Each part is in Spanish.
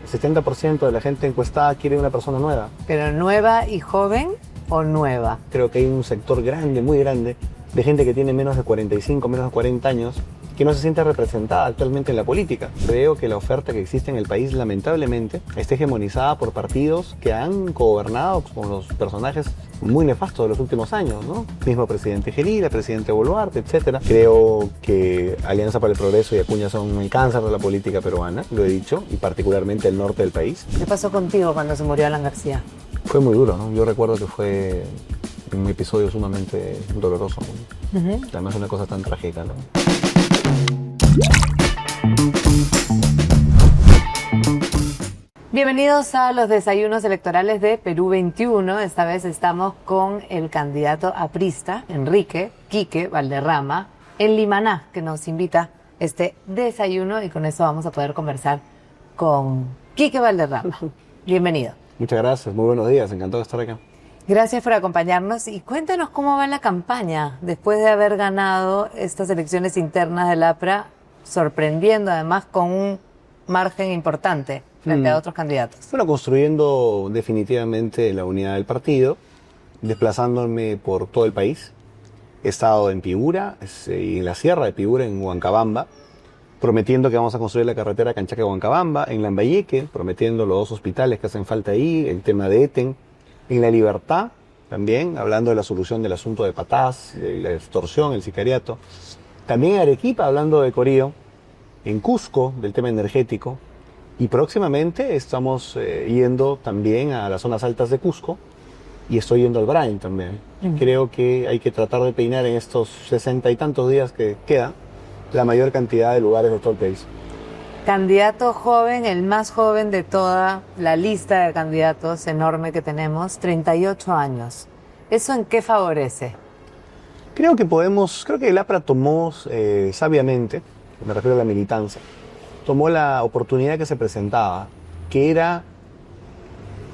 El 70% de la gente encuestada quiere una persona nueva. ¿Pero nueva y joven o nueva? Creo que hay un sector grande, muy grande, de gente que tiene menos de 45, menos de 40 años, que no se siente representada actualmente en la política. Veo que la oferta que existe en el país, lamentablemente, está hegemonizada por partidos que han gobernado con los personajes muy nefastos de los últimos años, ¿no? Mismo presidente Gelila, presidente Boluarte, etc. Creo que Alianza para el Progreso y Acuña son el cáncer de la política peruana, lo he dicho, y particularmente el norte del país. ¿Qué pasó contigo cuando se murió Alan García? Fue muy duro, ¿no? Yo recuerdo que fue un episodio sumamente doloroso, ¿no? Además una cosa tan trágica, ¿no? Bienvenidos a los desayunos electorales de Perú 21. Esta vez estamos con el candidato aprista, Enrique Quique Valderrama, en Limaná, que nos invita a este desayuno, y con eso vamos a poder conversar con Quique Valderrama. Bienvenido. Muchas gracias, muy buenos días, encantado de estar acá. Gracias por acompañarnos y cuéntanos cómo va la campaña después de haber ganado estas elecciones internas del APRA, sorprendiendo además con un margen importante frente a otros candidatos. Bueno, construyendo definitivamente la unidad del partido, desplazándome por todo el país. He estado en Piura, en la sierra de Piura, en Huancabamba, prometiendo que vamos a construir la carretera Canchaca-Huancabamba, en Lambayeque, prometiendo los 2 hospitales que hacen falta ahí, el tema de Eten, en La Libertad también, hablando de la solución del asunto de Patás, de la extorsión, el sicariato. También en Arequipa, hablando de Corío, en Cusco, del tema energético, y próximamente estamos yendo también a las zonas altas de Cusco, y estoy yendo al Brain también. Creo que hay que tratar de peinar en estos 60 y tantos días que quedan la mayor cantidad de lugares de todo el país. Candidato joven, el más joven de toda la lista de candidatos enorme que tenemos, 38 años. ¿Eso en qué favorece? Creo que el APRA tomó sabiamente, me refiero a la militancia, tomó la oportunidad que se presentaba, que era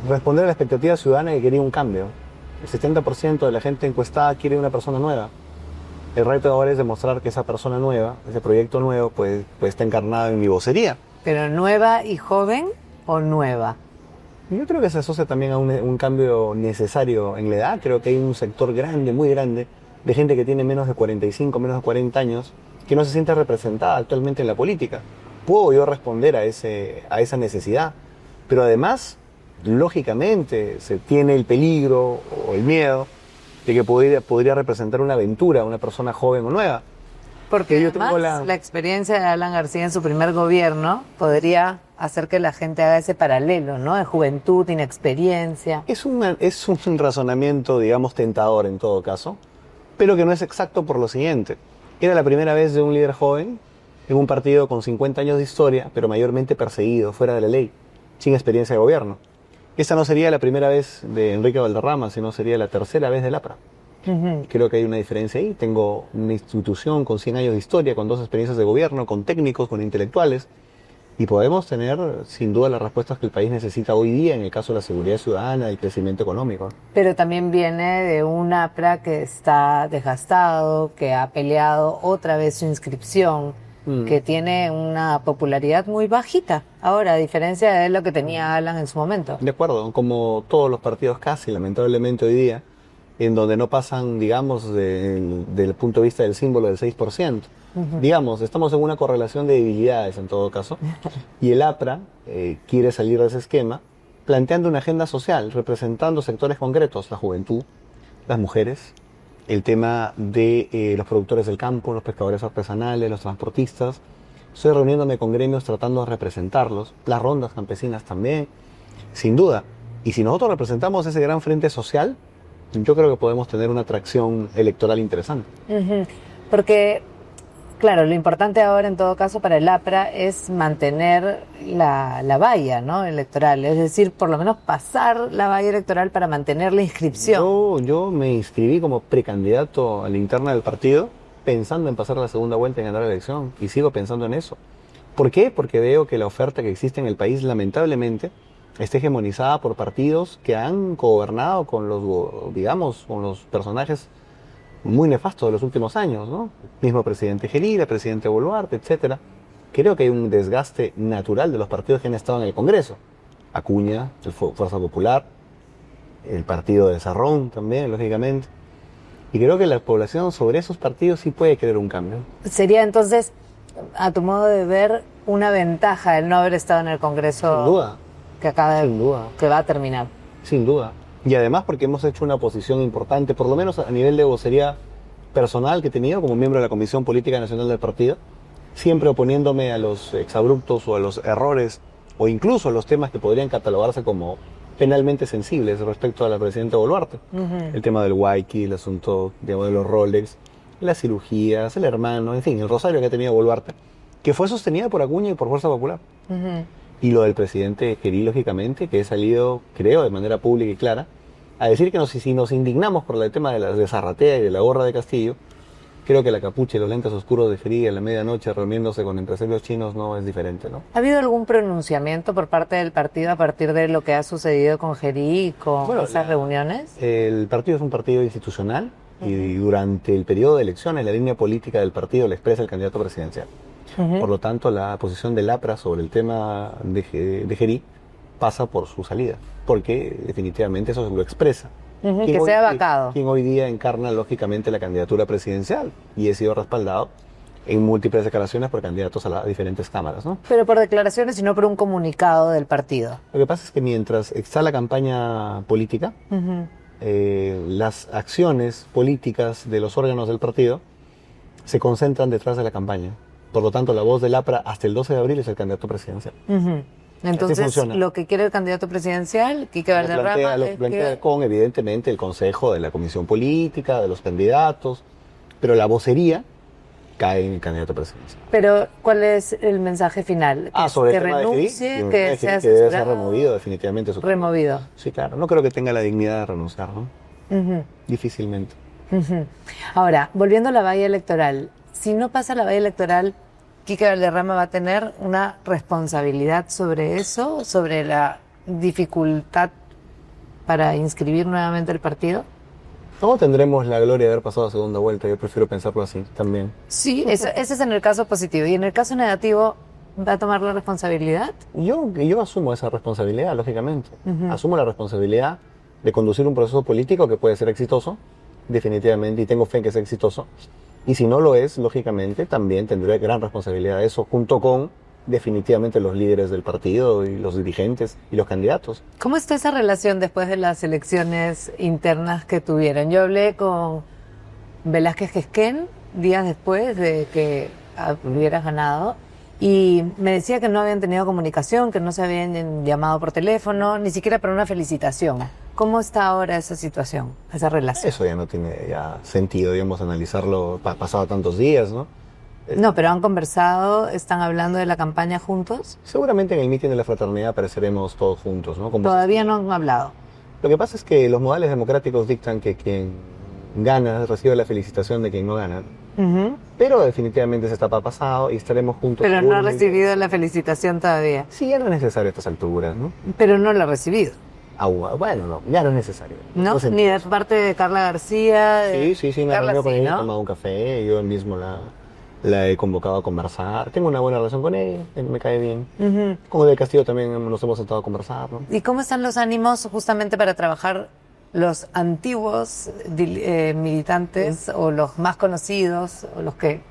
responder a la expectativa ciudadana que quería un cambio. El 70% de la gente encuestada quiere una persona nueva. El reto ahora es demostrar que esa persona nueva, ese proyecto nuevo, pues está encarnado en mi vocería. ¿Pero nueva y joven o nueva? Yo creo que se asocia también a un cambio necesario en la edad. Creo que hay un sector grande, muy grande, de gente que tiene menos de 45, menos de 40 años, que no se siente representada actualmente en la política. Puedo yo responder a esa necesidad, pero además, lógicamente, se tiene el peligro o el miedo de que podría representar una aventura, una persona joven o nueva. Porque yo tengo la experiencia de Alan García en su primer gobierno podría hacer que la gente haga ese paralelo, ¿no? De juventud, inexperiencia. Es un razonamiento, digamos, tentador en todo caso, pero que no es exacto por lo siguiente. Era la primera vez de un líder joven en un partido con 50 años de historia, pero mayormente perseguido, fuera de la ley, sin experiencia de gobierno. Esta no sería la primera vez de Enrique Valderrama, sino sería la tercera vez del APRA. Creo que hay una diferencia ahí. Tengo una institución con 100 años de historia, con 2 experiencias de gobierno, con técnicos, con intelectuales, y podemos tener sin duda las respuestas que el país necesita hoy día en el caso de la seguridad ciudadana y el crecimiento económico. Pero también viene de un APRA que está desgastado, que ha peleado otra vez su inscripción, que tiene una popularidad muy bajita ahora, a diferencia de lo que tenía Alan en su momento. De acuerdo, como todos los partidos casi, lamentablemente hoy día, en donde no pasan, digamos, del punto de vista del símbolo del 6%. Digamos, estamos en una correlación de debilidades en todo caso, y el APRA quiere salir de ese esquema, planteando una agenda social, representando sectores concretos, la juventud, las mujeres, el tema de los productores del campo, los pescadores artesanales, los transportistas. Estoy reuniéndome con gremios tratando de representarlos, las rondas campesinas también, sin duda. Y si nosotros representamos ese gran frente social, yo creo que podemos tener una atracción electoral interesante. Porque, claro, lo importante ahora en todo caso para el APRA es mantener la valla, ¿no?, electoral, es decir, por lo menos pasar la valla electoral para mantener la inscripción. Yo me inscribí como precandidato a la interna del partido pensando en pasar la segunda vuelta y ganar la elección, y sigo pensando en eso. ¿Por qué? Porque veo que la oferta que existe en el país, lamentablemente, está hegemonizada por partidos que han gobernado con los personajes muy nefastos de los últimos años, ¿no? Mismo presidente Gelila, presidente Boluarte, etcétera, creo que hay un desgaste natural de los partidos que han estado en el Congreso. Acuña, el Fuerza Popular, el partido de Sarrón también, lógicamente. Y creo que la población sobre esos partidos sí puede querer un cambio. Sería entonces, a tu modo de ver, una ventaja el no haber estado en el Congreso. Sin duda. Que acaba de, Sin duda. que va a terminar. Sin duda. Y además porque hemos hecho una posición importante, por lo menos a nivel de vocería personal que he tenido como miembro de la Comisión Política Nacional del partido, siempre oponiéndome a los exabruptos o a los errores o incluso a los temas que podrían catalogarse como penalmente sensibles respecto a la presidenta Boluarte. El tema del Waiki, el asunto de los Rolex, las cirugías, el hermano, en fin, el rosario que ha tenido Boluarte, que fue sostenida por Acuña y por Fuerza Popular. Y lo del presidente Gerí, lógicamente, que he salido, creo, de manera pública y clara, a decir que si nos indignamos por el tema de la Zarratea y de la gorra de Castillo, creo que la capucha y los lentes oscuros de Gerí a la medianoche reuniéndose con empresarios chinos no es diferente, ¿no? ¿Ha habido algún pronunciamiento por parte del partido a partir de lo que ha sucedido con Gerí y con esas reuniones? El partido es un partido institucional y durante el periodo de elecciones la línea política del partido la expresa el candidato presidencial. Por lo tanto, la posición del APRA sobre el tema de Gerí pasa por su salida, porque definitivamente eso lo expresa. Que sea vacado. Quien hoy día encarna lógicamente la candidatura presidencial y he sido respaldado en múltiples declaraciones por candidatos a las diferentes cámaras, ¿no? Pero por declaraciones y no por un comunicado del partido. Lo que pasa es que mientras está la campaña política, las acciones políticas de los órganos del partido se concentran detrás de la campaña. Por lo tanto, la voz del APRA hasta el 12 de abril es el candidato presidencial. Entonces, lo que quiere el candidato presidencial, Quique Valderrama, lo plantea con, evidentemente, el consejo de la comisión política, de los candidatos, pero la vocería cae en el candidato presidencial. Pero, ¿cuál es el mensaje final? Sobre que el tema renuncie, de que sea que debe ser removido, definitivamente. Removido. Sí, claro. No creo que tenga la dignidad de renunciar, ¿no? Difícilmente. Ahora, volviendo a la valla electoral, si no pasa la valla electoral, Quique Valderrama va a tener una responsabilidad sobre eso, sobre la dificultad para inscribir nuevamente el partido. No tendremos la gloria de haber pasado a segunda vuelta, yo prefiero pensarlo así también. Sí, ese es en el caso positivo. ¿Y en el caso negativo va a tomar la responsabilidad? Yo asumo esa responsabilidad, lógicamente. Asumo la responsabilidad de conducir un proceso político que puede ser exitoso, definitivamente, y tengo fe en que sea exitoso. Y si no lo es, lógicamente, también tendré gran responsabilidad de eso, junto con, definitivamente, los líderes del partido y los dirigentes y los candidatos. ¿Cómo está esa relación después de las elecciones internas que tuvieron? Yo hablé con Velázquez Gesquén días después de que hubieras ganado y me decía que no habían tenido comunicación, que no se habían llamado por teléfono, ni siquiera para una felicitación. ¿Cómo está ahora esa situación, esa relación? Eso ya no tiene sentido, digamos, analizarlo pasado tantos días, ¿no? No, pero han conversado, están hablando de la campaña juntos. Seguramente en el mitin de la fraternidad apareceremos todos juntos, ¿no? Todavía no han hablado. Lo que pasa es que los modales democráticos dictan que quien gana recibe la felicitación de quien no gana. Pero definitivamente esa etapa ha pasado y estaremos juntos. Pero no ha recibido la felicitación todavía. Sí, ya no es necesario a estas alturas, ¿no? Pero no la ha recibido. Bueno, no, ya no es necesario. ¿No? Ni de parte de Carla García. Sí, me reunió con ella, he tomado un café, yo mismo la he convocado a conversar. Tengo una buena relación con ella, me cae bien. Con Del Castillo también nos hemos sentado a conversar, ¿no? ¿Y cómo están los ánimos justamente para trabajar los antiguos militantes o los más conocidos o los que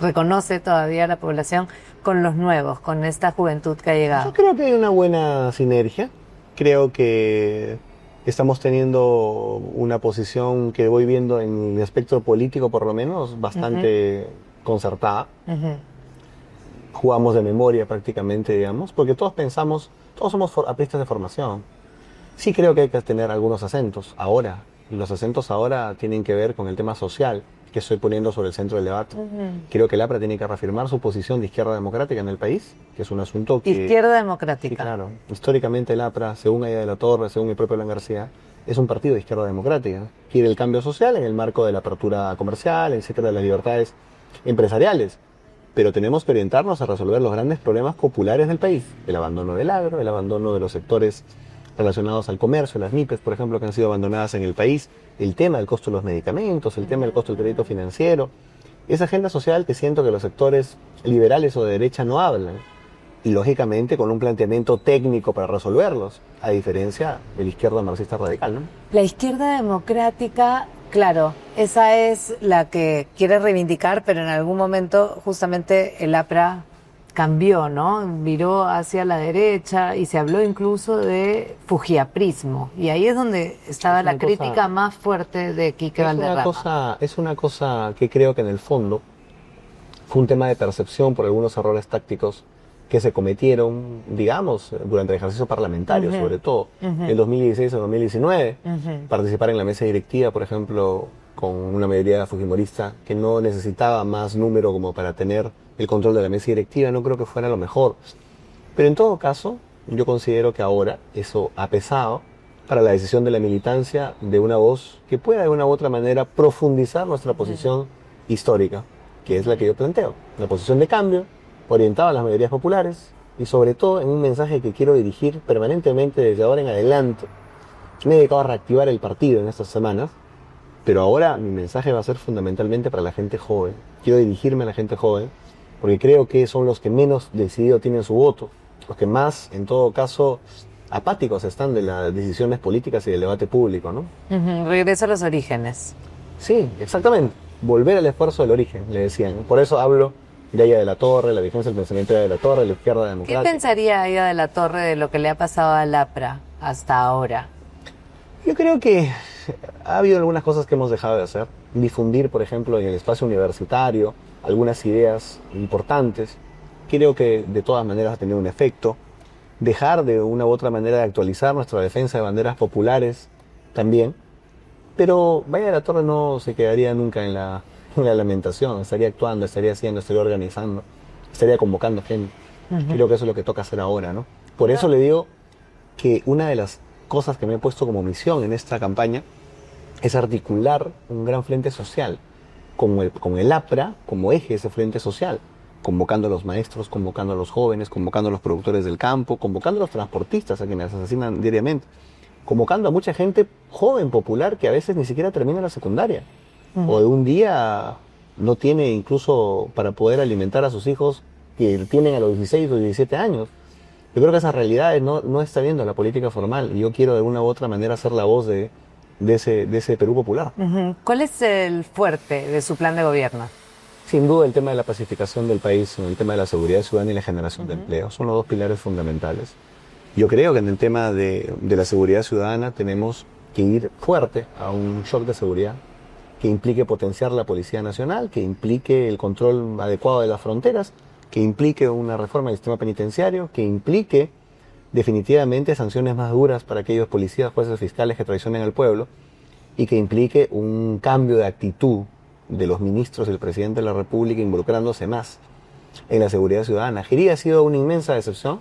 reconoce todavía la población con los nuevos, con esta juventud que ha llegado? Yo creo que hay una buena sinergia. Creo que estamos teniendo una posición que voy viendo en el espectro político, por lo menos, bastante concertada. Jugamos de memoria prácticamente, digamos, porque todos somos apristas de formación. Sí creo que hay que tener algunos acentos ahora. Y los acentos ahora tienen que ver con el tema social que estoy poniendo sobre el centro del debate. Creo que el APRA tiene que reafirmar su posición de izquierda democrática en el país, que es un asunto que... Izquierda democrática. Sí, claro. Históricamente el APRA, según Aida de la Torre, según el propio Alan García, es un partido de izquierda democrática. Quiere el cambio social en el marco de la apertura comercial, etcétera, de las libertades empresariales. Pero tenemos que orientarnos a resolver los grandes problemas populares del país. El abandono del agro, el abandono de los sectores relacionados al comercio, las MIPES, por ejemplo, que han sido abandonadas en el país, el tema del costo de los medicamentos, el tema del costo del crédito financiero, Esa agenda social que siento que los sectores liberales o de derecha no hablan. Y lógicamente con un planteamiento técnico para resolverlos, a diferencia de la izquierda marxista radical, ¿no? La izquierda democrática, claro, esa es la que quiere reivindicar, pero en algún momento justamente el APRA cambió, ¿no? Viró hacia la derecha y se habló incluso de fujiaprismo. Y ahí es donde estaba la crítica más fuerte de Quique Valderrama. Es una cosa que creo que en el fondo fue un tema de percepción por algunos errores tácticos que se cometieron, digamos, durante el ejercicio parlamentario, sobre todo, en 2016 o 2019. Participar en la mesa directiva, por ejemplo, con una mayoría fujimorista que no necesitaba más número como para tener el control de la mesa directiva, no creo que fuera lo mejor. Pero en todo caso, yo considero que ahora eso ha pesado para la decisión de la militancia de una voz que pueda de una u otra manera profundizar nuestra posición histórica, que es la que yo planteo, una posición de cambio, orientado a las mayorías populares y sobre todo en un mensaje que quiero dirigir permanentemente desde ahora en adelante. Me he dedicado a reactivar el partido en estas semanas, pero ahora mi mensaje va a ser fundamentalmente para la gente joven. Quiero dirigirme a la gente joven porque creo que son los que menos decidido tienen su voto, los que más, en todo caso, apáticos están de las decisiones políticas y del debate público, ¿no? Regreso a los orígenes. Sí, exactamente. Volver al esfuerzo del origen, le decían. Por eso hablo de Aya de la Torre, la vigencia del pensamiento de Aya de la Torre, la izquierda democrática. ¿Qué pensaría Aya de la Torre de lo que le ha pasado al APRA hasta ahora? Yo creo que ha habido algunas cosas que hemos dejado de hacer. Difundir, por ejemplo, en el espacio universitario algunas ideas importantes. Creo que de todas maneras ha tenido un efecto. Dejar de una u otra manera de actualizar nuestra defensa de banderas populares también. Pero Aya de la Torre no se quedaría nunca en la lamentación, estaría actuando, estaría haciendo, estaría organizando, estaría convocando gente. Creo que eso es lo que toca hacer ahora, ¿no? Por eso le digo que una de las cosas que me he puesto como misión en esta campaña es articular un gran frente social, con el APRA como eje de ese frente social, convocando a los maestros, convocando a los jóvenes, convocando a los productores del campo, convocando a los transportistas a quienes asesinan diariamente, convocando a mucha gente joven, popular, que a veces ni siquiera termina la secundaria. O de un día no tiene incluso para poder alimentar a sus hijos que tienen a los 16 o 17 años. Yo creo que esas realidades no está viendo la política formal y yo quiero de una u otra manera ser la voz de ese Perú popular. ¿Cuál es el fuerte de su plan de gobierno? Sin duda el tema de la pacificación del país, el tema de la seguridad ciudadana y la generación de empleo son los dos pilares fundamentales. Yo creo que en el tema de la seguridad ciudadana tenemos que ir fuerte a un shock de seguridad que implique potenciar la Policía Nacional, que implique el control adecuado de las fronteras, que implique una reforma del sistema penitenciario, que implique definitivamente sanciones más duras para aquellos policías, jueces, fiscales que traicionen al pueblo, y que implique un cambio de actitud de los ministros y el presidente de la República involucrándose más en la seguridad ciudadana. Girí ha sido una inmensa decepción,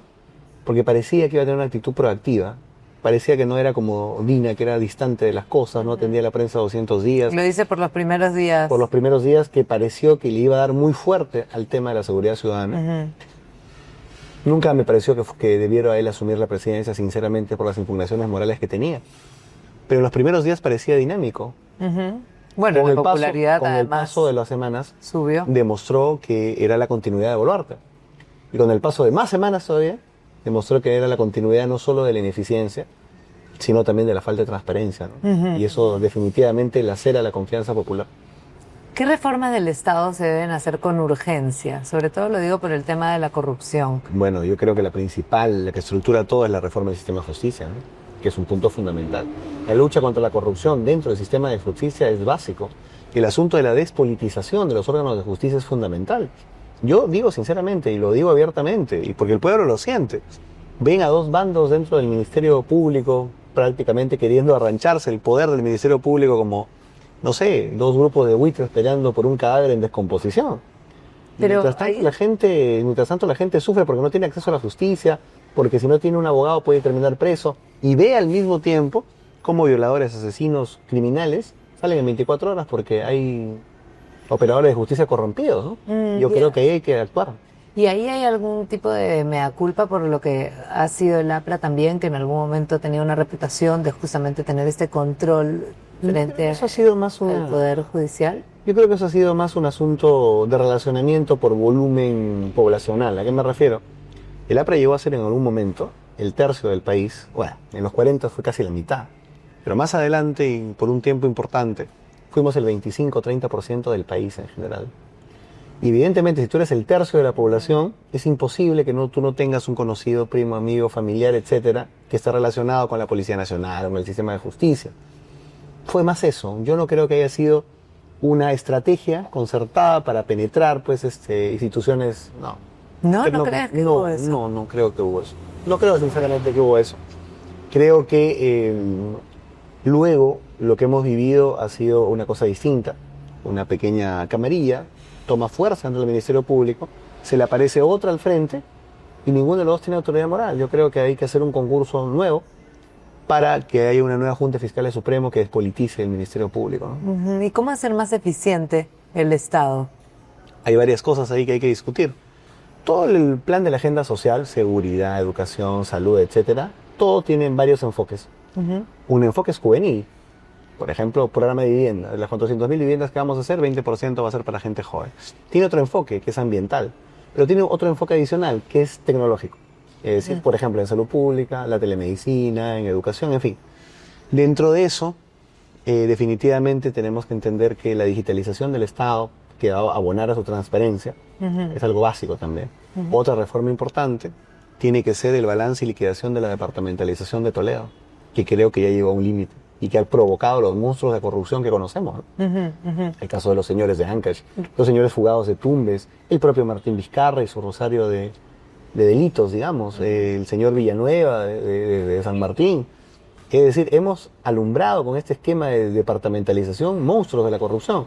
porque parecía que iba a tener una actitud proactiva. Parecía que no era como Dina, que era distante de las cosas, no atendía a la prensa 200 días. Lo dice por los primeros días. Por los primeros días que pareció que le iba a dar muy fuerte al tema de la seguridad ciudadana. Nunca me pareció que debiera a él asumir la presidencia, sinceramente, por las impugnaciones morales que tenía. Pero en los primeros días parecía dinámico. Bueno, con la el popularidad paso, con el paso de las semanas subió. Demostró que era la continuidad de Boluarte. Y con el paso de más semanas todavía, demostró que era la continuidad no solo de la ineficiencia, sino también de la falta de transparencia, ¿no? Y eso definitivamente lacera la confianza popular. ¿Qué reformas del Estado se deben hacer con urgencia? Sobre todo lo digo por el tema de la corrupción. Bueno, yo creo que la principal, la que estructura todo es la reforma del sistema de justicia, ¿no? Que es un punto fundamental. La lucha contra la corrupción dentro del sistema de justicia es básico. El asunto de la despolitización de los órganos de justicia es fundamental. Yo digo sinceramente, y lo digo abiertamente, y porque el pueblo lo siente, ven a dos bandos dentro del Ministerio Público prácticamente queriendo arrancharse el poder del Ministerio Público como, no sé, dos grupos de buitres peleando por un cadáver en descomposición. Pero mientras tanto la gente sufre porque no tiene acceso a la justicia, porque si no tiene un abogado puede terminar preso, y ve al mismo tiempo cómo violadores, asesinos, criminales salen en 24 horas porque hay operadores de justicia corrompidos, ¿no? Yo creo que ahí hay que actuar. ¿Y ahí hay algún tipo de mea culpa por lo que ha sido el APRA también, que en algún momento tenía una reputación de justamente tener este control frente eso ha sido más al Poder Judicial? Yo creo que eso ha sido más un asunto de relacionamiento por volumen poblacional. ¿A qué me refiero? El APRA llegó a ser en algún momento el tercio del país. Bueno, en los 40 fue casi la mitad. Pero más adelante, y por un tiempo importante, fuimos el 25-30% del país en general. Y evidentemente, si tú eres el tercio de la población, es imposible que tú no tengas un conocido, primo, amigo, familiar, etcétera, que esté relacionado con la Policía Nacional o con el sistema de justicia. Fue más eso. Yo no creo que haya sido una estrategia concertada para penetrar pues instituciones. No. ¿No crees que hubo eso? No creo que hubo eso. No creo sinceramente que hubo eso. Creo que luego lo que hemos vivido ha sido una cosa distinta. Una pequeña camarilla toma fuerza ante el Ministerio Público, se le aparece otra al frente y ninguno de los dos tiene autoridad moral. Yo creo que hay que hacer un concurso nuevo para que haya una nueva Junta Fiscal Supremo que despolitice el Ministerio Público, ¿no? ¿Y cómo hacer más eficiente el Estado? Hay varias cosas ahí que hay que discutir. Todo el plan de la agenda social, seguridad, educación, salud, etcétera, todo tiene varios enfoques. Un enfoque es juvenil. Por ejemplo, programa de vivienda. De las 400.000 viviendas que vamos a hacer, 20% va a ser para gente joven. Tiene otro enfoque, que es ambiental. Pero tiene otro enfoque adicional, que es tecnológico. Es decir, por ejemplo, en salud pública, la telemedicina, en educación, en fin. Dentro de eso, definitivamente tenemos que entender que la digitalización del Estado, que va a abonar a su transparencia, es algo básico también. Otra reforma importante tiene que ser el balance y liquidación de la departamentalización de Toledo, que creo que ya llegó a un límite y que ha provocado los monstruos de corrupción que conocemos, ¿no? El caso de los señores de Ancash, los señores fugados de Tumbes, el propio Martín Vizcarra y su rosario de delitos, digamos, el señor Villanueva de San Martín. Es decir, hemos alumbrado con este esquema de departamentalización monstruos de la corrupción.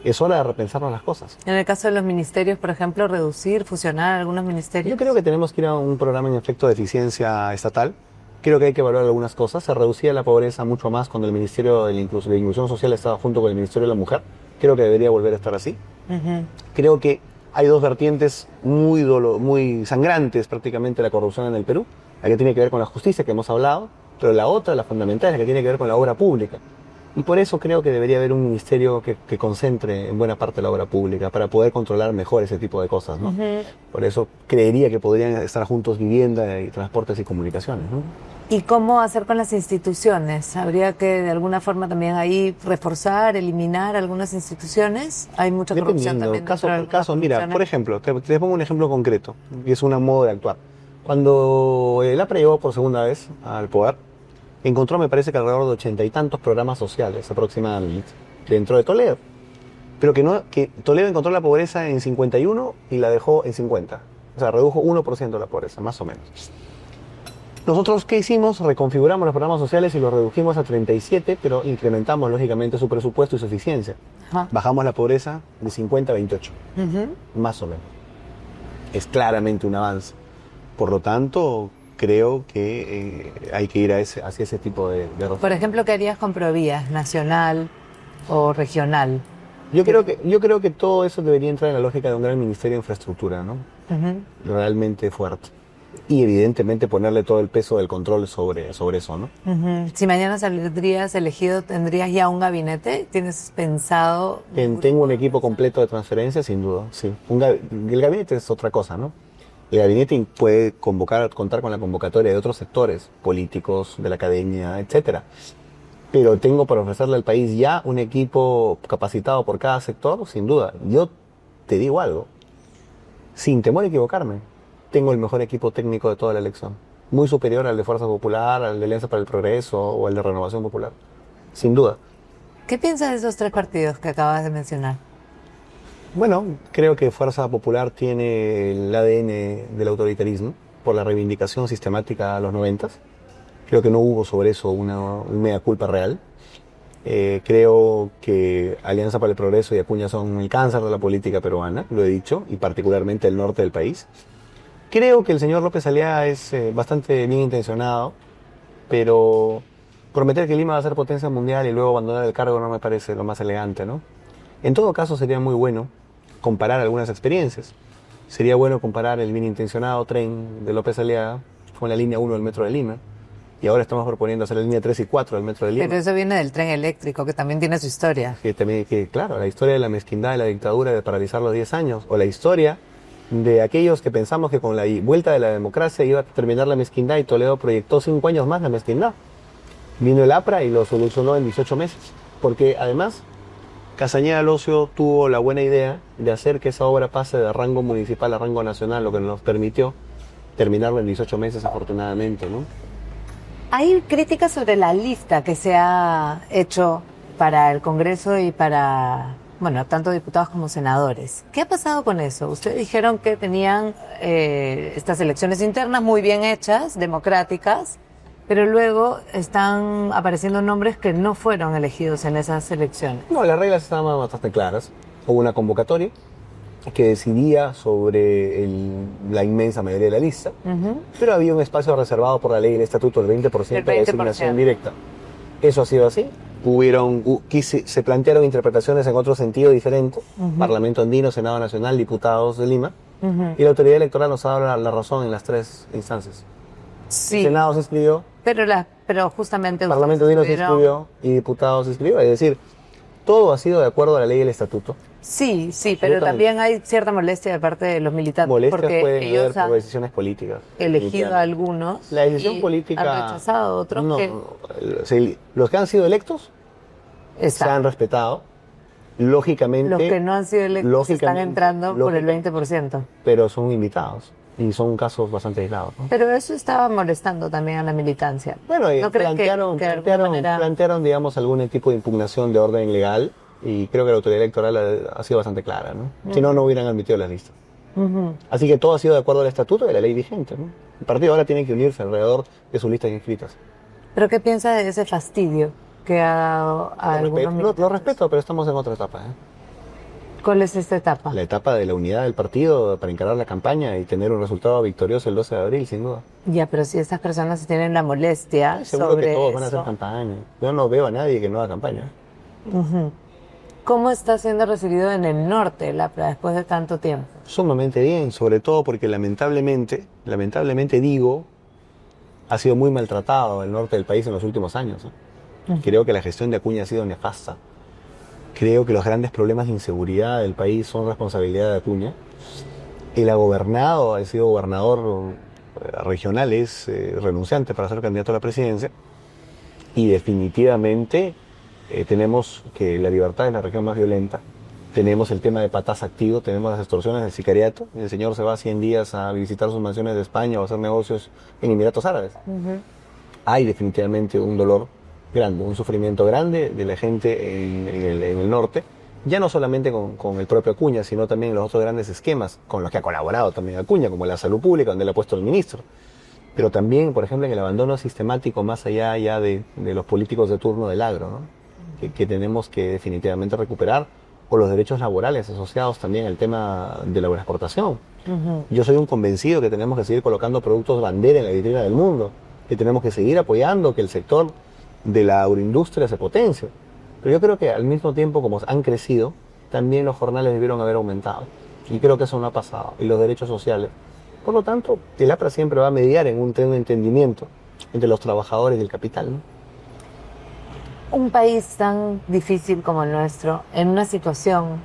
Es hora de repensarnos las cosas. En el caso de los ministerios, por ejemplo, reducir, fusionar algunos ministerios. Yo creo que tenemos que ir a un programa en efecto de eficiencia estatal. Creo que hay que evaluar algunas cosas. Se reducía la pobreza mucho más cuando el Ministerio de Inclusión Social estaba junto con el Ministerio de la Mujer. Creo que debería volver a estar así. Creo que hay dos vertientes muy sangrantes prácticamente de la corrupción en el Perú. La que tiene que ver con la justicia, que hemos hablado, pero la otra, la fundamental, es la que tiene que ver con la obra pública. Y por eso creo que debería haber un ministerio que concentre en buena parte la obra pública para poder controlar mejor ese tipo de cosas, ¿no? Por eso creería que podrían estar juntos vivienda y transportes y comunicaciones, ¿no? ¿Y cómo hacer con las instituciones? ¿Habría que de alguna forma también ahí reforzar, eliminar algunas instituciones? Hay mucha corrupción también. Caso por caso, mira, por ejemplo, te pongo un ejemplo concreto, y es un modo de actuar. Cuando el APRA llegó por segunda vez al poder, encontró, me parece que alrededor de 80 y tantos programas sociales aproximadamente dentro de Toledo. Pero que Toledo encontró la pobreza en 51 y la dejó en 50. O sea, redujo 1% de la pobreza, más o menos. Nosotros, ¿qué hicimos? Reconfiguramos los programas sociales y los redujimos a 37, pero incrementamos, lógicamente, su presupuesto y su eficiencia. Bajamos la pobreza de 50 a 28, más o menos. Es claramente un avance. Por lo tanto, creo que hay que ir hacia ese tipo de reformas. Por ejemplo, ¿qué harías con Provías, nacional o regional? Yo creo que todo eso debería entrar en la lógica de un gran ministerio de infraestructura, ¿no? Realmente fuerte. Y evidentemente ponerle todo el peso del control sobre eso, ¿no? Si mañana saldrías elegido, ¿tendrías ya un gabinete? ¿Tienes pensado? Tengo un equipo completo de transferencia, sin duda, sí. El gabinete es otra cosa, ¿no? El gabinete puede contar con la convocatoria de otros sectores, políticos, de la academia, etcétera. Pero tengo para ofrecerle al país ya un equipo capacitado por cada sector, sin duda. Yo te digo algo, sin temor a equivocarme, tengo el mejor equipo técnico de toda la elección. Muy superior al de Fuerza Popular, al de Alianza para el Progreso o al de Renovación Popular. Sin duda. ¿Qué piensas de esos tres partidos que acabas de mencionar? Bueno, creo que Fuerza Popular tiene el ADN del autoritarismo por la reivindicación sistemática a los 90. Creo que no hubo sobre eso una mea culpa real. Creo que Alianza para el Progreso y Acuña son el cáncer de la política peruana, lo he dicho, y particularmente el norte del país. Creo que el señor López Aliaga es bastante bien intencionado, pero prometer que Lima va a ser potencia mundial y luego abandonar el cargo no me parece lo más elegante, ¿no? En todo caso sería muy bueno comparar algunas experiencias. Sería bueno comparar el bien intencionado tren de López Aliaga con la línea 1 del metro de Lima, y ahora estamos proponiendo hacer la línea 3 y 4 del metro de Lima. Pero eso viene del tren eléctrico, que también tiene su historia. Claro, la historia de la mezquindad de la dictadura de paralizar los 10 años, o la historia de aquellos que pensamos que con la vuelta de la democracia iba a terminar la mezquindad y Toledo proyectó 5 años más la mezquindad. Vino el APRA y lo solucionó en 18 meses, porque además Castañeda Locio tuvo la buena idea de hacer que esa obra pase de rango municipal a rango nacional, lo que nos permitió terminarlo en 18 meses afortunadamente, ¿no? Hay críticas sobre la lista que se ha hecho para el Congreso y para, bueno, tanto diputados como senadores. ¿Qué ha pasado con eso? Ustedes dijeron que tenían estas elecciones internas muy bien hechas, democráticas, pero luego están apareciendo nombres que no fueron elegidos en esas elecciones. No, las reglas estaban bastante claras. Hubo una convocatoria que decidía sobre la inmensa mayoría de la lista, pero había un espacio reservado por la ley y el estatuto del 20% de designación directa. Eso ha sido así. Se plantearon interpretaciones en otro sentido diferente, Parlamento Andino, Senado Nacional, diputados de Lima, y la autoridad electoral nos ha dado la razón en las 3 instancias. Sí. El Senado se inscribió, pero justamente el Parlamento Andino se inscribió y diputados se inscribió. Es decir, todo ha sido de acuerdo a la ley y el estatuto. Sí, pero también hay cierta molestia de parte de los militantes. Molestias porque pueden ellos haber por decisiones políticas. Elegido a algunos. La decisión y política. Han rechazado a otros los que han sido electos se han respetado. Lógicamente. Los que no han sido electos están entrando por el 20%. Pero son invitados. Y son casos bastante aislados, ¿no? Pero eso estaba molestando también a la militancia. Bueno, ¿No plantearon, digamos, algún tipo de impugnación de orden legal. Y creo que la autoridad electoral ha sido bastante clara, ¿no? Si no, no hubieran admitido las listas. Así que todo ha sido de acuerdo al estatuto y a la ley vigente, ¿no? El partido ahora tiene que unirse alrededor de sus listas inscritas. ¿Pero qué piensa de ese fastidio que ha dado a algunos militantes? Lo respeto, pero estamos en otra etapa, ¿eh? ¿Cuál es esta etapa? La etapa de la unidad del partido para encarar la campaña y tener un resultado victorioso el 12 de abril, sin duda. Ya, pero si estas personas tienen la molestia seguro sobre que todos eso. van a hacer campaña. Yo no veo a nadie que no haga campaña. ¿Cómo está siendo recibido en el norte el APRA después de tanto tiempo? Sumamente bien, sobre todo porque lamentablemente digo, ha sido muy maltratado el norte del país en los últimos años, ¿eh? Creo que la gestión de Acuña ha sido nefasta. Creo que los grandes problemas de inseguridad del país son responsabilidad de Acuña. Él ha gobernado, ha sido gobernador regional, es renunciante para ser candidato a la presidencia. Y definitivamente tenemos que la libertad es la región más violenta. Tenemos el tema de patás activo, tenemos las extorsiones del sicariato. El señor se va 100 días a visitar sus mansiones de España o a hacer negocios en Emiratos Árabes. Hay definitivamente un dolor grande, un sufrimiento grande de la gente en el norte, ya no solamente con el propio Acuña, sino también los otros grandes esquemas con los que ha colaborado también Acuña, como la salud pública, donde le ha puesto el ministro, pero también, por ejemplo, en el abandono sistemático más allá ya de los políticos de turno del agro, ¿no? que tenemos que definitivamente recuperar, o los derechos laborales asociados también al tema de la exportación. Yo soy un convencido que tenemos que seguir colocando productos bandera en la vitrina del mundo, que tenemos que seguir apoyando que el sector de la agroindustria se potencia. Pero yo creo que al mismo tiempo, como han crecido, también los jornales debieron haber aumentado. Y creo que eso no ha pasado. Y los derechos sociales. Por lo tanto, el APRA siempre va a mediar en un entendimiento entre los trabajadores y el capital, ¿no? Un país tan difícil como el nuestro, en una situación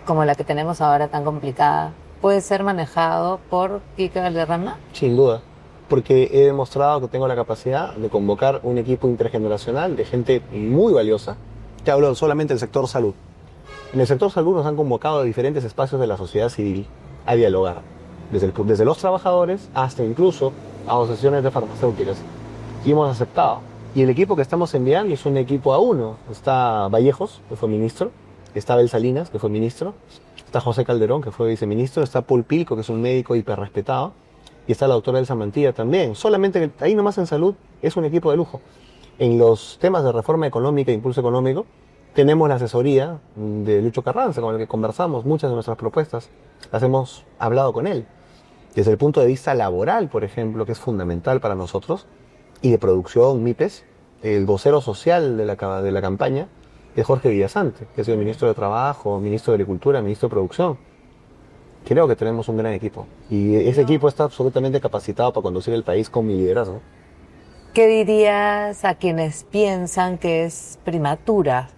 como la que tenemos ahora tan complicada, ¿puede ser manejado por Quique Valderrama? Sin duda. Porque he demostrado que tengo la capacidad de convocar un equipo intergeneracional de gente muy valiosa. Te hablo solamente del sector salud. En el sector salud nos han convocado a diferentes espacios de la sociedad civil a dialogar, desde los trabajadores hasta incluso a asociaciones de farmacéuticas. Y hemos aceptado. Y el equipo que estamos enviando es un equipo A1. Está Vallejos, que fue ministro, está Abel Salinas, que fue ministro, está José Calderón, que fue viceministro, está Paul Pilco, que es un médico hiperrespetado, y está la doctora Elsa Mantilla también. Solamente ahí nomás en salud es un equipo de lujo. En los temas de reforma económica e impulso económico tenemos la asesoría de Lucho Carranza, con el que conversamos muchas de nuestras propuestas. Las hemos hablado con él. Desde el punto de vista laboral, por ejemplo, que es fundamental para nosotros, y de producción, MIPES, el vocero social de la campaña es Jorge Villasante, que ha sido ministro de Trabajo, ministro de Agricultura, ministro de Producción. Creo que tenemos un gran equipo y ese equipo está absolutamente capacitado para conducir el país con mi liderazgo. ¿Qué dirías a quienes piensan que es prematura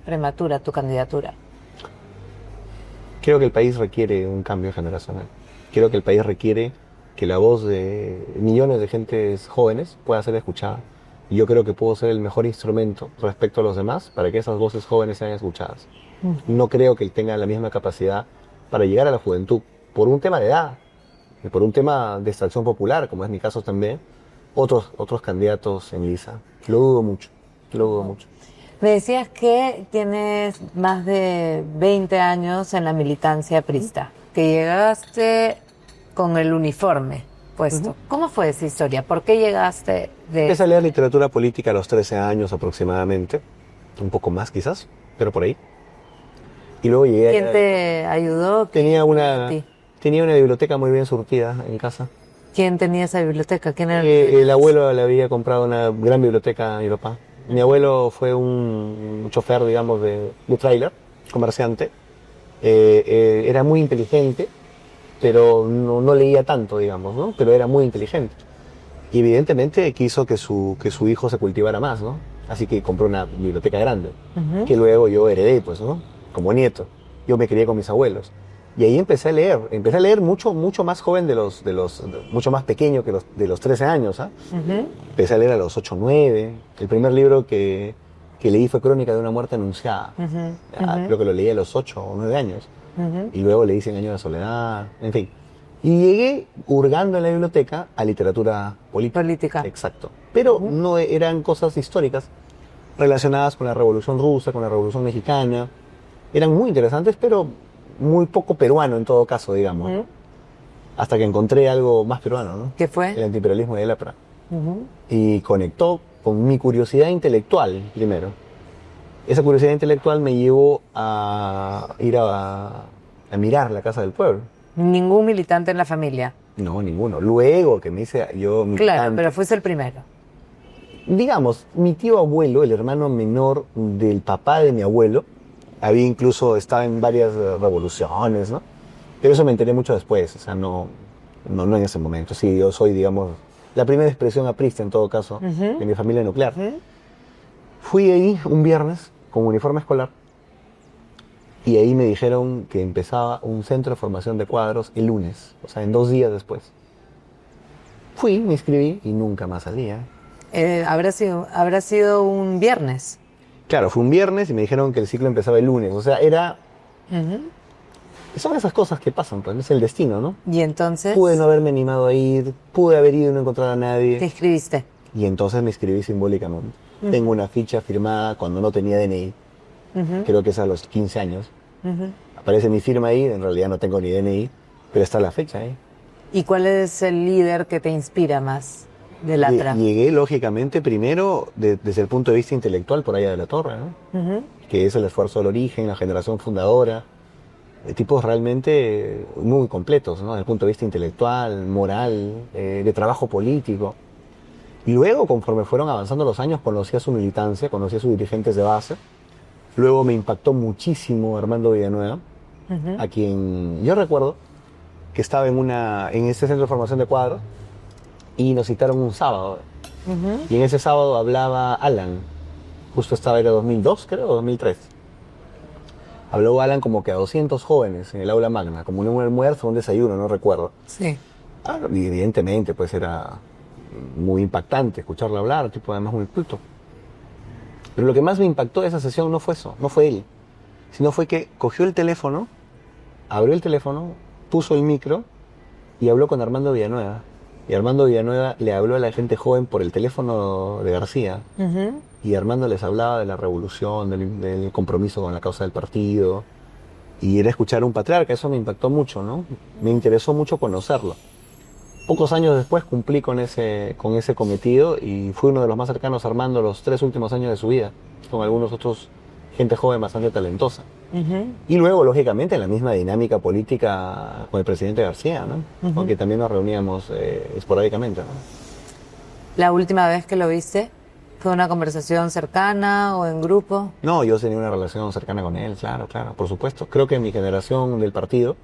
tu candidatura? Creo que el país requiere un cambio generacional. Creo que el país requiere que la voz de millones de gentes jóvenes pueda ser escuchada. Y yo creo que puedo ser el mejor instrumento respecto a los demás para que esas voces jóvenes sean escuchadas. No creo que tenga la misma capacidad para llegar a la juventud por un tema de edad, y por un tema de extracción popular, como es mi caso también, otros candidatos en lisa. Lo dudo mucho, lo dudo mucho. Me decías que tienes más de 20 años en la militancia aprista, que llegaste con el uniforme puesto. ¿Cómo fue esa historia? ¿Por qué llegaste de...? Empecé a leer literatura política a los 13 años aproximadamente, un poco más quizás, pero por ahí. Y luego llegué... ¿Quién te ayudó? Tenía una biblioteca muy bien surtida en casa. ¿Quién tenía esa biblioteca? ¿Quién era el abuelo le había comprado una gran biblioteca a mi papá. Mi abuelo fue un chofer, digamos, de tráiler, comerciante. Era muy inteligente, pero no leía tanto, digamos, ¿no? Pero era muy inteligente. Y evidentemente quiso que su hijo se cultivara más, ¿no? Así que compró una biblioteca grande, que luego yo heredé, pues, ¿no? Como nieto. Yo me crié con mis abuelos. Y ahí empecé a leer mucho más joven mucho más pequeño que de los 13 años, ¿ah? Empecé a leer a los 8 o 9. El primer libro que leí fue Crónica de una muerte anunciada. Creo que lo leí a los 8 o 9 años. Y luego leí 100 años de soledad, en fin. Y llegué hurgando en la biblioteca a literatura política. Exacto. Pero no eran cosas históricas relacionadas con la Revolución Rusa, con la Revolución Mexicana. Eran muy interesantes, pero muy poco peruano en todo caso, digamos. Hasta que encontré algo más peruano, ¿no? ¿Qué fue? El antiimperialismo de Lepra. Y conectó con mi curiosidad intelectual, primero. Esa curiosidad intelectual me llevó a ir a mirar la Casa del Pueblo. ¿Ningún militante en la familia? No, ninguno. Luego que me hice yo militante. Claro, pero fuiste el primero. Digamos, mi tío abuelo, el hermano menor del papá de mi abuelo, había incluso estado en varias revoluciones, ¿no? Pero eso me enteré mucho después, o sea, no en ese momento. Sí, yo soy, digamos, la primera expresión aprista en todo caso de mi familia nuclear. Fui ahí un viernes con uniforme escolar y ahí me dijeron que empezaba un centro de formación de cuadros el lunes, o sea, en 2 días después. Fui, me inscribí y nunca más salía. Habrá sido un viernes. Claro, fue un viernes y me dijeron que el ciclo empezaba el lunes. O sea, era... Son esas cosas que pasan, pues es el destino, ¿no? Y entonces... Pude no haberme animado a ir, pude haber ido y no encontrar a nadie. ¿Te inscribiste? Y entonces me inscribí simbólicamente. Tengo una ficha firmada cuando no tenía DNI. Creo que es a los 15 años. Aparece mi firma ahí, en realidad no tengo ni DNI, pero está la fecha ahí. ¿Y cuál es el líder que te inspira más de Latra? Llegué, lógicamente, primero desde el punto de vista intelectual por allá de la Torre, ¿no? Que es el esfuerzo del origen, la generación fundadora, de tipos realmente muy completos, ¿no? Desde el punto de vista intelectual, moral, de trabajo político. Y luego, conforme fueron avanzando los años, conocí a su militancia, conocí a sus dirigentes de base. Luego me impactó muchísimo Armando Villanueva, a quien yo recuerdo que estaba en este centro de formación de cuadros y nos citaron un sábado. Y en ese sábado hablaba Alan, justo era 2002, creo, o 2003. Habló Alan como que a 200 jóvenes en el aula magna, como en un almuerzo o un desayuno, no recuerdo. Sí. Y evidentemente, pues era muy impactante escucharlo hablar, tipo además muy culto. Pero lo que más me impactó de esa sesión no fue eso, no fue él, sino fue que cogió el teléfono, abrió el teléfono, puso el micro y habló con Armando Villanueva. Y Armando Villanueva le habló a la gente joven por el teléfono de García. Y Armando les hablaba de la revolución, del compromiso con la causa del partido. Y era escuchar a un patriarca, eso me impactó mucho, ¿no? Me interesó mucho conocerlo. Pocos años después cumplí con ese cometido y fui uno de los más cercanos a Armando los 3 últimos años de su vida, con algunos otros, gente joven bastante talentosa. Y luego, lógicamente, en la misma dinámica política con el presidente García, ¿no? Porque también nos reuníamos esporádicamente, ¿no? ¿La última vez que lo viste fue una conversación cercana o en grupo? No, yo tenía una relación cercana con él, claro, por supuesto. Creo que mi generación del partido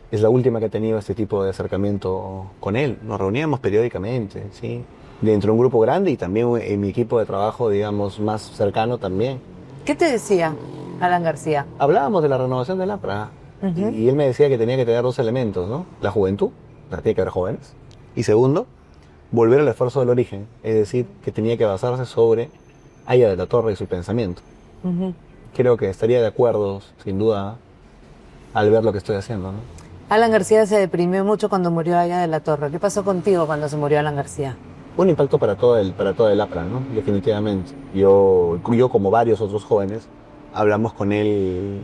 es la última que ha tenido este tipo de acercamiento con él. Nos reuníamos periódicamente, sí. dentro de un grupo grande y también en mi equipo de trabajo, digamos, más cercano también. ¿Qué te decía Alan García? Hablábamos de la renovación del APRA y él me decía que tenía que tener dos elementos, ¿no? La juventud, o sea, tiene que haber jóvenes. Y segundo, volver al esfuerzo del origen, es decir, que tenía que basarse sobre Haya de la Torre y su pensamiento. Creo que estaría de acuerdo, sin duda, al ver lo que estoy haciendo, ¿no? Alan García se deprimió mucho cuando murió Haya de la Torre. ¿Qué pasó contigo cuando se murió Alan García? Un impacto para todo el APRA, ¿no? Definitivamente. Yo, como varios otros jóvenes, hablamos con él,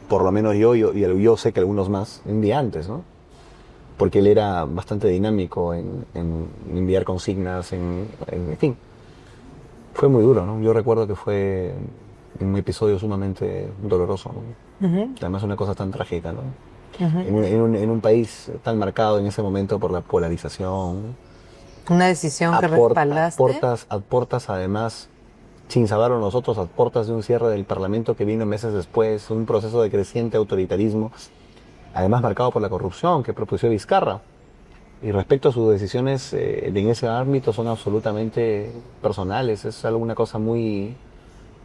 por lo menos yo sé que algunos más, un día antes, ¿no? Porque él era bastante dinámico en enviar consignas, en fin. Fue muy duro, ¿no? Yo recuerdo que fue un episodio sumamente doloroso, ¿no? Además una cosa tan trágica, ¿no? En un país tan marcado en ese momento por la polarización. Una decisión que respaldaste. Aportas además, sin saberlo nosotros, aportas de un cierre del Parlamento que vino meses después, un proceso de creciente autoritarismo, además marcado por la corrupción que propuso Vizcarra. Y respecto a sus decisiones en ese ámbito son absolutamente personales, es alguna cosa muy,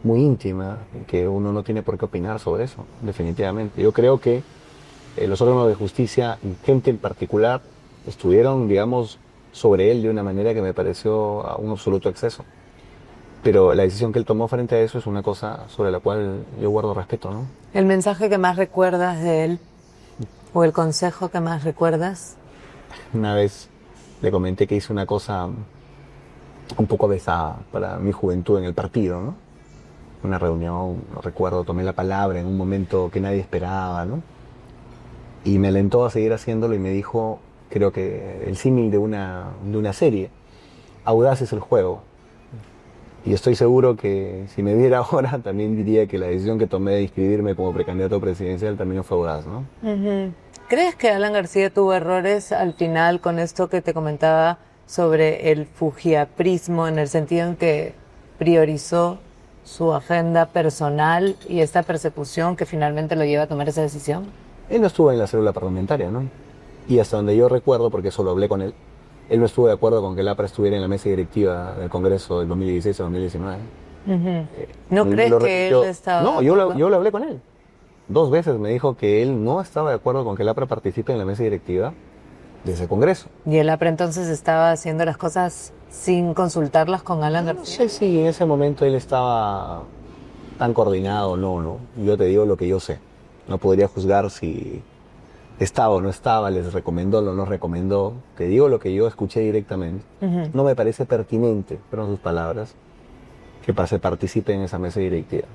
muy íntima que uno no tiene por qué opinar sobre eso, definitivamente. Yo creo que los órganos de justicia, y gente en particular, estuvieron, digamos, sobre él de una manera que me pareció a un absoluto exceso. Pero la decisión que él tomó frente a eso es una cosa sobre la cual yo guardo respeto, ¿no? ¿El mensaje que más recuerdas de él o el consejo que más recuerdas? Una vez le comenté que hice una cosa un poco pesada para mi juventud en el partido, ¿no? Una reunión, no recuerdo, tomé la palabra en un momento que nadie esperaba, ¿no? Y me alentó a seguir haciéndolo y me dijo, creo que el símil de una serie, audaz es el juego. Y estoy seguro que si me viera ahora también diría que la decisión que tomé de inscribirme como precandidato presidencial también fue audaz, ¿no? ¿Crees que Alan García tuvo errores al final con esto que te comentaba sobre el fujiaprismo, en el sentido en que priorizó su agenda personal y esta persecución que finalmente lo lleva a tomar esa decisión? Él no estuvo en la célula parlamentaria, ¿no? Y hasta donde yo recuerdo, porque eso lo hablé con él, él no estuvo de acuerdo con que el APRA estuviera en la mesa directiva del Congreso del 2016 o 2019. ¿No crees que él estaba...? No, yo lo hablé con él. 2 veces me dijo que él no estaba de acuerdo con que el APRA participe en la mesa directiva de ese Congreso. ¿Y el APRA entonces estaba haciendo las cosas sin consultarlas con Alan García? No sé si en ese momento él estaba tan coordinado o no. Yo te digo lo que yo sé. No podría juzgar si estaba o no estaba, les recomendó o no recomendó. Te digo lo que yo escuché directamente. No me parece pertinente, fueron sus palabras, que se participe en esa mesa directiva.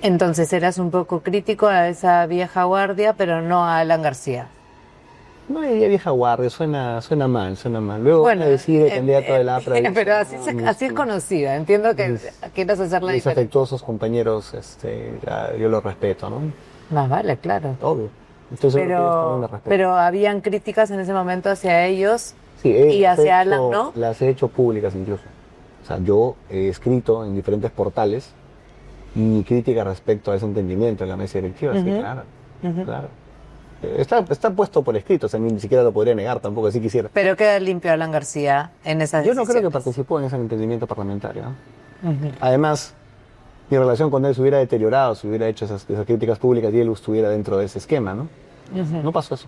Entonces eras un poco crítico a esa vieja guardia, pero no a Alan García. No diría vieja guardia, suena mal. Luego bueno, decir el candidato del APRA. Pero así es conocida, entiendo que quieras hacer la mis diferencia. afectuosos compañeros, yo los respeto, ¿no? Más vale, claro. Obvio. Entonces, pero habían críticas en ese momento hacia ellos sí, y hacia Alan, ¿no? Las he hecho públicas incluso. O sea, yo he escrito en diferentes portales mi crítica respecto a ese entendimiento en la mesa directiva. Sí, claro. Está puesto por escrito, o sea, ni siquiera lo podría negar tampoco, si quisiera. Pero queda limpio Alan García en esas Yo decisiones. no creo que participó en ese entendimiento parlamentario, ¿no? Además, mi relación con él se hubiera deteriorado si hubiera hecho esas críticas públicas y él estuviera dentro de ese esquema, ¿no? No pasó eso.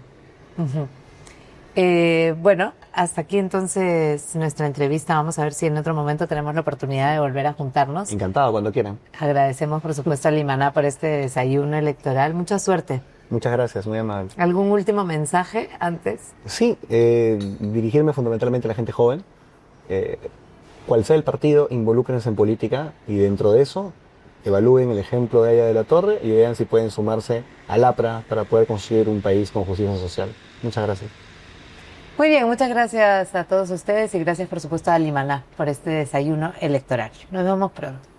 Bueno, hasta aquí entonces nuestra entrevista. Vamos a ver si en otro momento tenemos la oportunidad de volver a juntarnos. Encantado, cuando quieran. Agradecemos, por supuesto, a Limaná por este desayuno electoral. Mucha suerte. Muchas gracias, muy amable. ¿Algún último mensaje antes? Sí, dirigirme fundamentalmente a la gente joven. Cual sea el partido, involúcrense en política y dentro de eso evalúen el ejemplo de Haya de la Torre y vean si pueden sumarse al APRA para poder construir un país con justicia social. Muchas gracias. Muy bien, muchas gracias a todos ustedes y gracias por supuesto a Limaná por este desayuno electoral. Nos vemos pronto.